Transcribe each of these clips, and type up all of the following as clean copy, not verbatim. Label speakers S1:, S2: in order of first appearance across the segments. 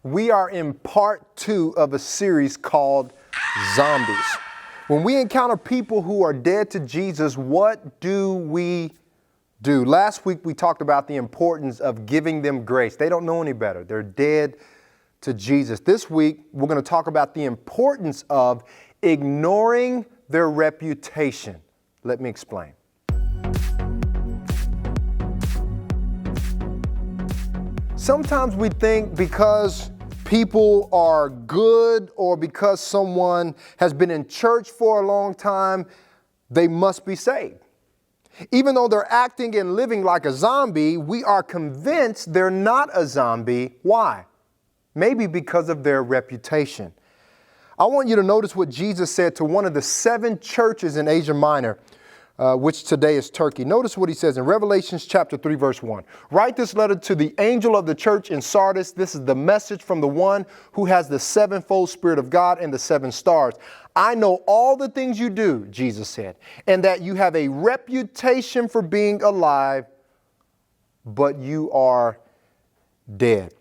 S1: We are in part 2 of a series called Zombies. When we encounter people who are dead to Jesus, what do we do? Last week we talked about the importance of giving them grace. They don't know any better. They're dead to Jesus. This week we're going to talk about the importance of ignoring their reputation. Let me explain. Sometimes we think because people are good or because someone has been in church for a long time, they must be saved. Even though they're acting and living like a zombie, we are convinced they're not a zombie. Why? Maybe because of their reputation. I want you to notice what Jesus said to one of the 7 churches in Asia Minor, which today is Turkey. Notice what he says in Revelation chapter 3, verse 1. Write this letter to the angel of the church in Sardis. This is the message from the one who has the 7-fold Spirit of God and the 7 stars. I know all the things you do, Jesus said, and that you have a reputation for being alive, but you are dead.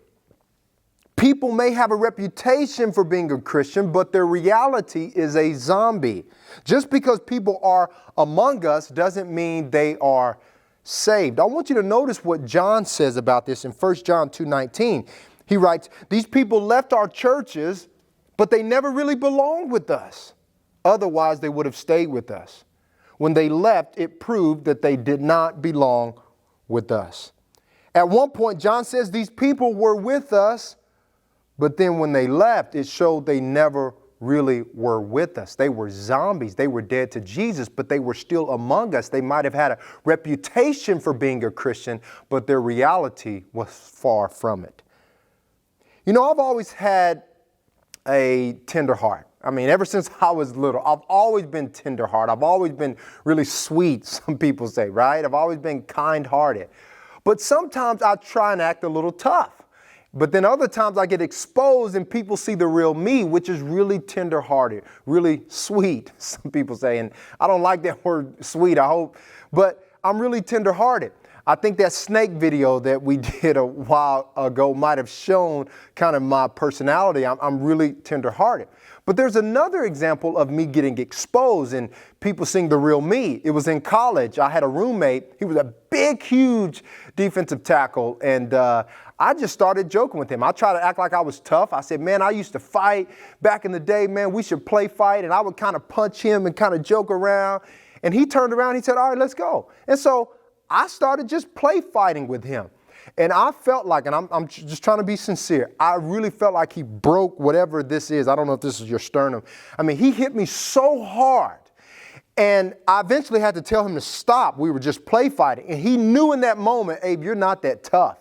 S1: People may have a reputation for being a Christian, but their reality is a zombie. Just because people are among us doesn't mean they are saved. I want you to notice what John says about this in 1 John 2:19. He writes, these people left our churches, but they never really belonged with us. Otherwise, they would have stayed with us. When they left, it proved that they did not belong with us. At one point, John says these people were with us, but then when they left, it showed they never really were with us. They were zombies. They were dead to Jesus, but they were still among us. They might have had a reputation for being a Christian, but their reality was far from it. You know, I've always had a tender heart. I mean, ever since I was little, I've always been tender-hearted. I've always been really sweet, some people say, right? I've always been kind-hearted. But sometimes I try and act a little tough. But then other times I get exposed and people see the real me, which is really tender-hearted, really sweet, some people say. And I don't like that word sweet, I hope. But I'm really tender-hearted. I think that snake video that we did a while ago might have shown kind of my personality. I'm really tender-hearted. But there's another example of me getting exposed and people seeing the real me. It was in college. I had a roommate. He was a big, huge defensive tackle. And I just started joking with him. I tried to act like I was tough. I said, man, I used to fight back in the day. Man, we should play fight. And I would kind of punch him and kind of joke around. And he turned around. He said, all right, let's go. And so I started just play fighting with him. And I felt like, and I'm just trying to be sincere, I really felt like he broke whatever this is. I don't know if this is your sternum. I mean, he hit me so hard. And I eventually had to tell him to stop. We were just play fighting. And he knew in that moment, Abe, you're not that tough.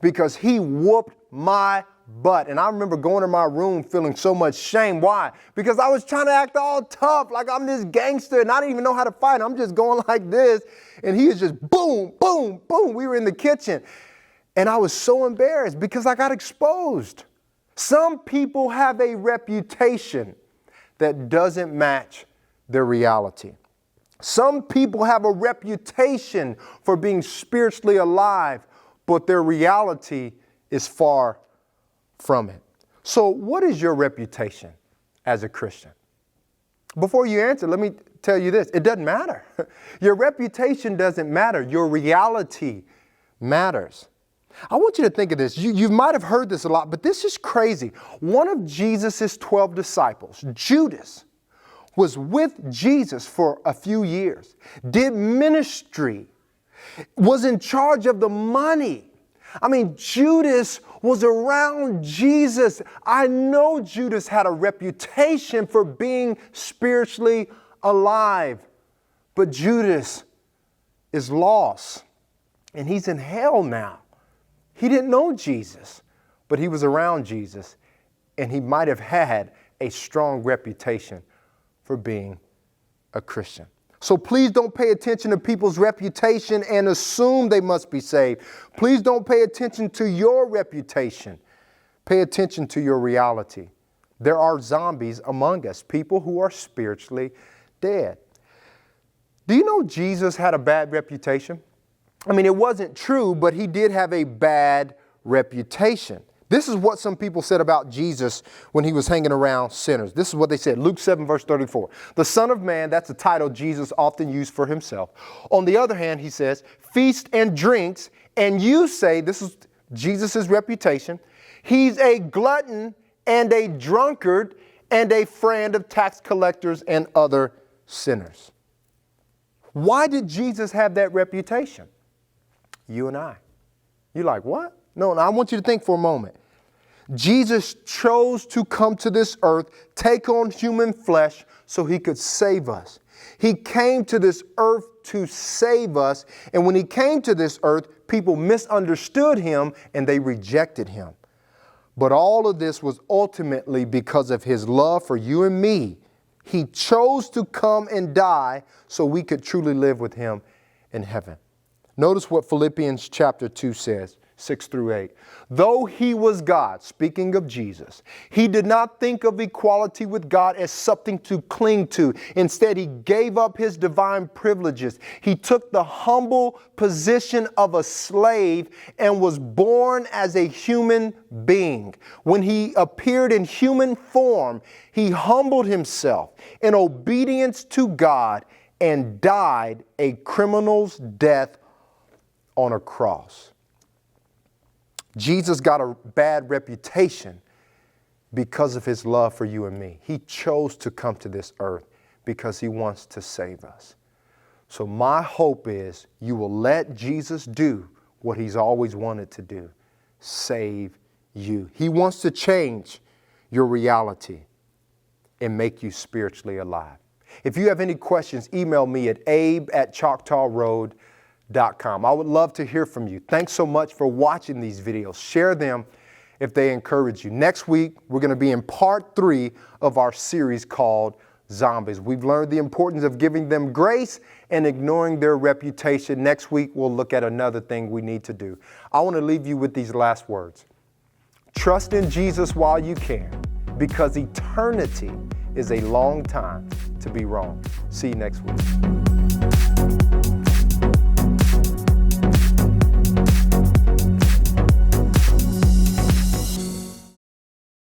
S1: Because he whooped my butt. And I remember going to my room feeling so much shame. Why? Because I was trying to act all tough, like I'm this gangster, and I didn't even know how to fight. I'm just going like this. And he was just boom, boom, boom. We were in the kitchen. And I was so embarrassed because I got exposed. Some people have a reputation that doesn't match their reality. Some people have a reputation for being spiritually alive, but their reality is far from it. So what is your reputation as a Christian? Before you answer, let me tell you this. It doesn't matter. Your reputation doesn't matter. Your reality matters. I want you to think of this. You might have heard this a lot, but this is crazy. One of Jesus' 12 disciples, Judas, was with Jesus for a few years, did ministry, was in charge of the money. I mean, Judas was around Jesus. I know Judas had a reputation for being spiritually alive, but Judas is lost and he's in hell now. He didn't know Jesus, but he was around Jesus, and he might have had a strong reputation for being a Christian. So please don't pay attention to people's reputation and assume they must be saved. Please don't pay attention to your reputation. Pay attention to your reality. There are zombies among us, people who are spiritually dead. Do you know Jesus had a bad reputation? I mean, it wasn't true, but he did have a bad reputation. This is what some people said about Jesus when he was hanging around sinners. This is what they said. Luke 7, verse 34. The Son of Man, that's a title Jesus often used for himself. On the other hand, he says, feast and drinks, and you say, this is Jesus' reputation, he's a glutton and a drunkard and a friend of tax collectors and other sinners. Why did Jesus have that reputation? You and I. You're like, what? No, I want you to think for a moment. Jesus chose to come to this earth, take on human flesh so he could save us. He came to this earth to save us. And when he came to this earth, people misunderstood him and they rejected him. But all of this was ultimately because of his love for you and me. He chose to come and die so we could truly live with him in heaven. Notice what Philippians chapter 2 says, 6 through 8. Though he was God, speaking of Jesus, he did not think of equality with God as something to cling to. Instead, he gave up his divine privileges. He took the humble position of a slave and was born as a human being. When he appeared in human form, he humbled himself in obedience to God and died a criminal's death on a cross. Jesus got a bad reputation because of his love for you and me. He chose to come to this earth because he wants to save us. So my hope is you will let Jesus do what he's always wanted to do, save you. He wants to change your reality and make you spiritually alive. If you have any questions, email me at abe@choctawroad.com. I would love to hear from you. Thanks so much for watching these videos. Share them if they encourage you. Next week, we're going to be in part 3 of our series called Zombies. We've learned the importance of giving them grace and ignoring their reputation. Next week, we'll look at another thing we need to do. I want to leave you with these last words. Trust in Jesus while you can, because eternity is a long time to be wrong. See you next week.